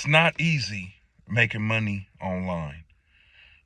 it's not easy making money online.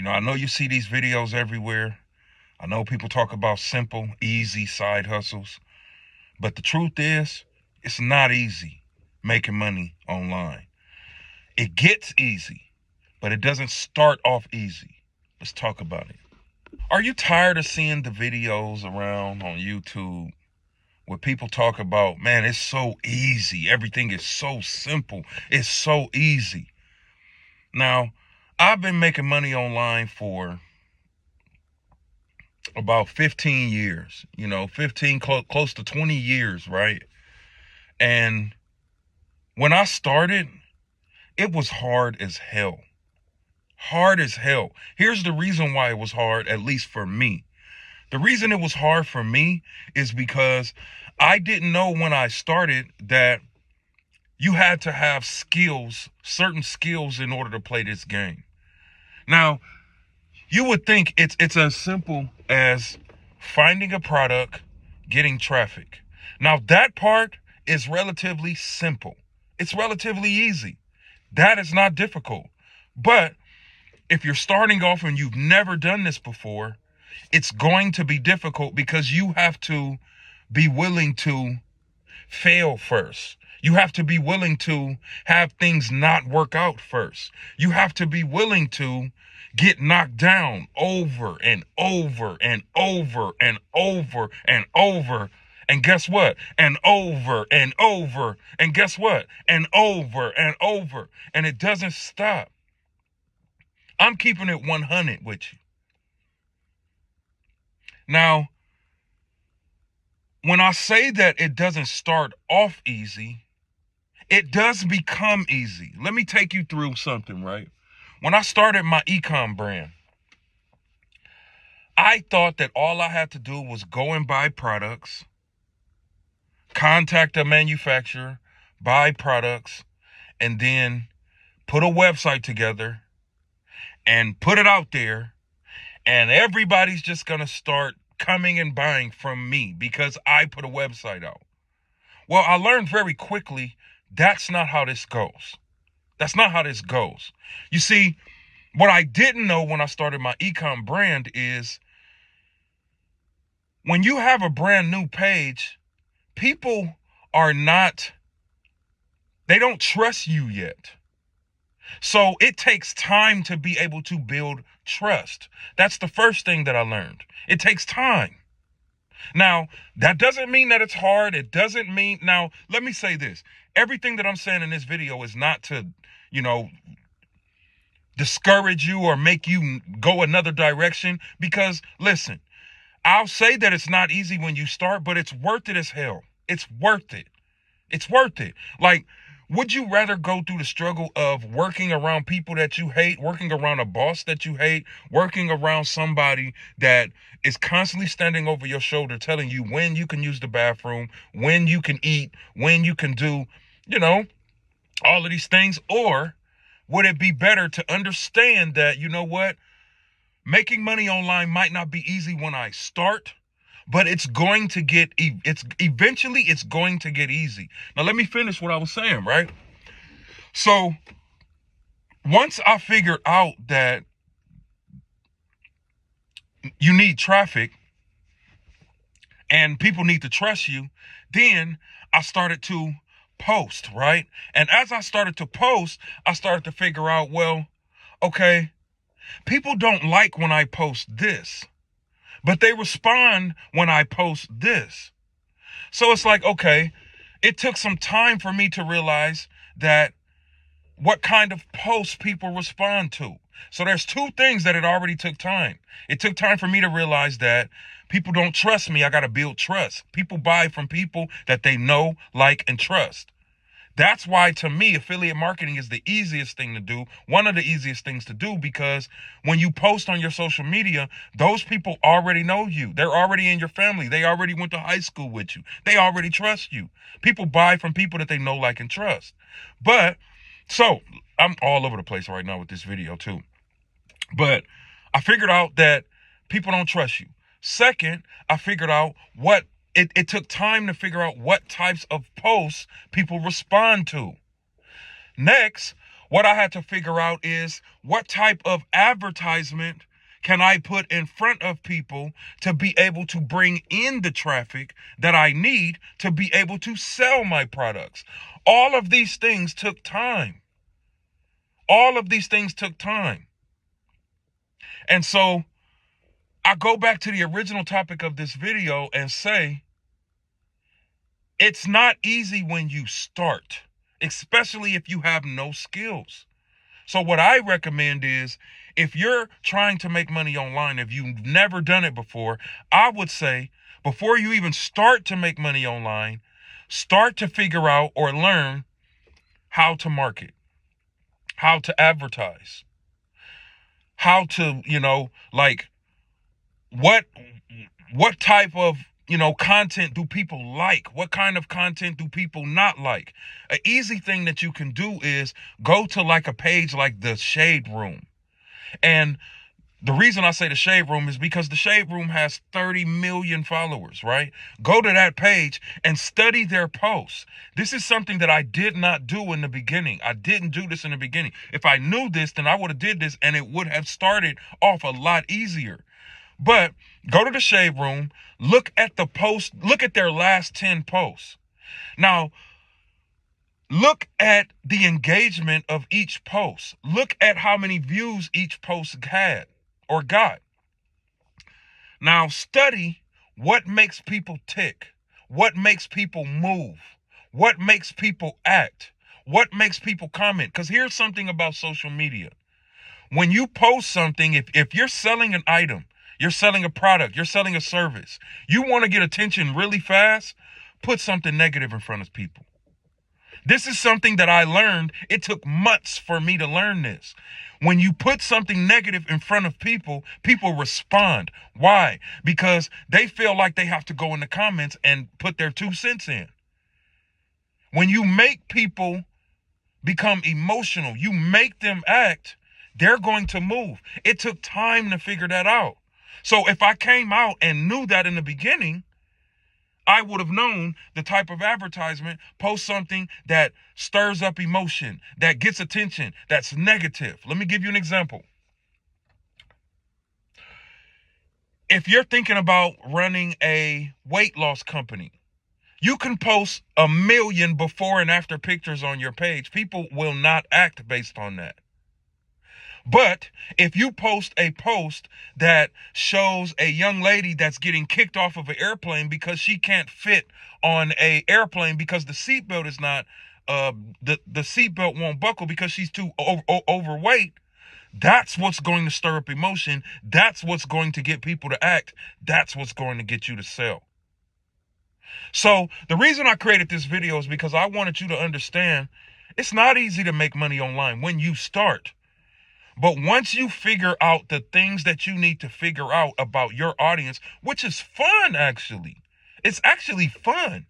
I know you see these videos everywhere. I know people talk about simple, easy side hustles. But the truth is, it's not easy making money online. It gets easy, but it doesn't start off easy. Let's talk about it. Are you tired of seeing the videos around on YouTube where people talk about, man, it's so easy. Everything is so simple. It's so easy. Now, I've been making money online for about 15 years, 15, close to 20 years, right? And when I started, it was hard as hell. Hard as hell. Here's the reason why it was hard, at least for me. The reason it was hard for me is because I didn't know when I started that you had to have skills, certain skills in order to play this game. Now, you would think it's as simple as finding a product, getting traffic. Now, that part is relatively simple. It's relatively easy. That is not difficult. But if you're starting off and you've never done this before, it's going to be difficult because you have to be willing to fail first. You have to be willing to have things not work out first. You have to be willing to get knocked down over and over and over and over and over. And guess what? And over and over. And guess what? And over and over. And it doesn't stop. I'm keeping it 100 with you. Now, when I say that it doesn't start off easy, it does become easy. Let me take you through something, right? When I started my e-com brand, I thought that all I had to do was go and buy products, contact a manufacturer, buy products, and then put a website together and put it out there, and everybody's just going to start coming and buying from me because I put a website out. Well, I learned very quickly that's not how this goes. That's not how this goes. You see, what I didn't know when I started my e-com brand is when you have a brand new page, people they don't trust you yet. So it takes time to be able to build trust. That's the first thing that I learned. It takes time. Now, that doesn't mean that it's hard. It doesn't mean, now, let me say this. Everything that I'm saying in this video is not to, discourage you or make you go another direction. Because, listen, I'll say that it's not easy when you start, but it's worth it as hell. It's worth it. It's worth it. Like, would you rather go through the struggle of working around people that you hate, working around a boss that you hate, working around somebody that is constantly standing over your shoulder telling you when you can use the bathroom, when you can eat, when you can do, all of these things? Or would it be better to understand that, making money online might not be easy when I start, but it's going to get, eventually it's going to get easy. Now, let me finish what I was saying, right? So once I figured out that you need traffic and people need to trust you, then I started to post, right? And as I started to post, I started to figure out, well, okay, people don't like when I post this, but they respond when I post this. So it's like, okay, it took some time for me to realize that what kind of posts people respond to. So there's two things that it already took time. It took time for me to realize that people don't trust me. I got to build trust. People buy from people that they know, like, and trust. That's why, to me, affiliate marketing is the easiest thing to do, one of the easiest things to do, because when you post on your social media, those people already know you. They're already in your family. They already went to high school with you. They already trust you. People buy from people that they know, like, and trust. But, so, I'm all over the place right now with this video, too. But I figured out that people don't trust you. Second, I figured out it took time to figure out what types of posts people respond to. Next, What I had to figure out is what type of advertisement can I put in front of people to be able to bring in the traffic that I need to be able to sell my products. All of these things took time. All of these things took time. And so I go back to the original topic of this video and say, it's not easy when you start, especially if you have no skills. So what I recommend is, if you're trying to make money online, if you've never done it before, I would say, before you even start to make money online, start to figure out or learn how to market, how to advertise, how to, like, what type of, content do people like? What kind of content do people not like? An easy thing that you can do is go to like a page like the Shade Room. And the reason I say the Shade Room is because the Shade Room has 30 million followers, right? Go to that page and study their posts. This is something that I did not do in the beginning. I didn't do this in the beginning. If I knew this, then I would have did this and it would have started off a lot easier. But go to the Shade Room, look at the post, look at their last 10 posts. Now, look at the engagement of each post. Look at how many views each post had or got. Now, study what makes people tick, what makes people move, what makes people act, what makes people comment. Because here's something about social media. When you post something, if you're selling an item, you're selling a product, you're selling a service, you want to get attention really fast, put something negative in front of people. This is something that I learned. It took months for me to learn this. When you put something negative in front of people, people respond. Why? Because they feel like they have to go in the comments and put their 2 cents in. When you make people become emotional, you make them act, they're going to move. It took time to figure that out. So if I came out and knew that in the beginning, I would have known the type of advertisement, post something that stirs up emotion, that gets attention, that's negative. Let me give you an example. If you're thinking about running a weight loss company, you can post 1 million before and after pictures on your page. People will not act based on that. But if you post a post that shows a young lady that's getting kicked off of an airplane because she can't fit on an airplane because the seatbelt is not, the seatbelt won't buckle because she's too overweight, that's what's going to stir up emotion. That's what's going to get people to act. That's what's going to get you to sell. So the reason I created this video is because I wanted you to understand it's not easy to make money online when you start. But once you figure out the things that you need to figure out about your audience, which is fun, actually, it's actually fun.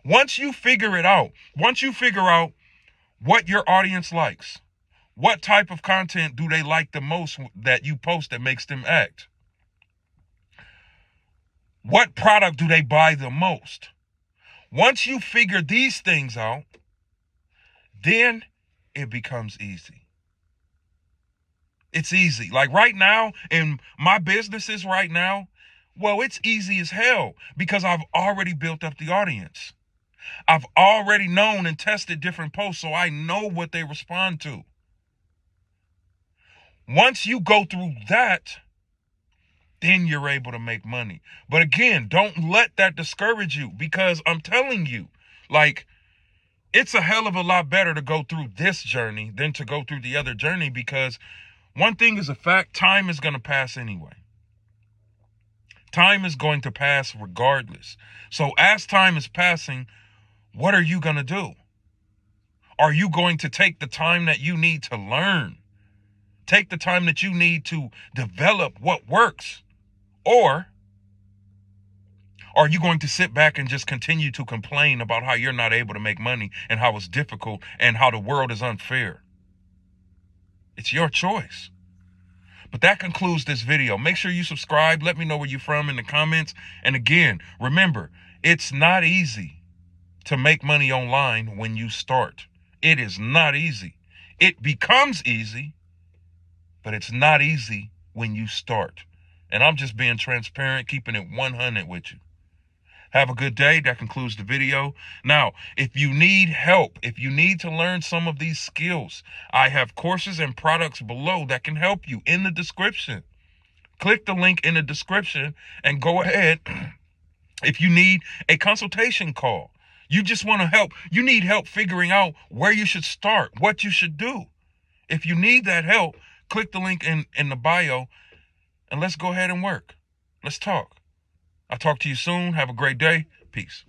Once you figure it out, once you figure out what your audience likes, what type of content do they like the most that you post that makes them act? What product do they buy the most? Once you figure these things out, then it becomes easy. It's easy. Like right now in my businesses right now, well, it's easy as hell because I've already built up the audience. I've already known and tested different posts, so I know what they respond to. Once you go through that, then you're able to make money. But again, don't let that discourage you because I'm telling you, like, it's a hell of a lot better to go through this journey than to go through the other journey because one thing is a fact, time is going to pass anyway. Time is going to pass regardless. So as time is passing, what are you going to do? Are you going to take the time that you need to learn? Take the time that you need to develop what works? Or are you going to sit back and just continue to complain about how you're not able to make money and how it's difficult and how the world is unfair? It's your choice. But that concludes this video. Make sure you subscribe. Let me know where you're from in the comments. And again, remember, it's not easy to make money online when you start. It is not easy. It becomes easy, but it's not easy when you start. And I'm just being transparent, keeping it 100 with you. Have a good day. That concludes the video. Now, if you need help, if you need to learn some of these skills, I have courses and products below that can help you in the description. Click the link in the description and go ahead. If you need a consultation call, you just want to help, you need help figuring out where you should start, what you should do. If you need that help, click the link in the bio and let's go ahead and work. Let's talk. I'll talk to you soon. Have a great day. Peace.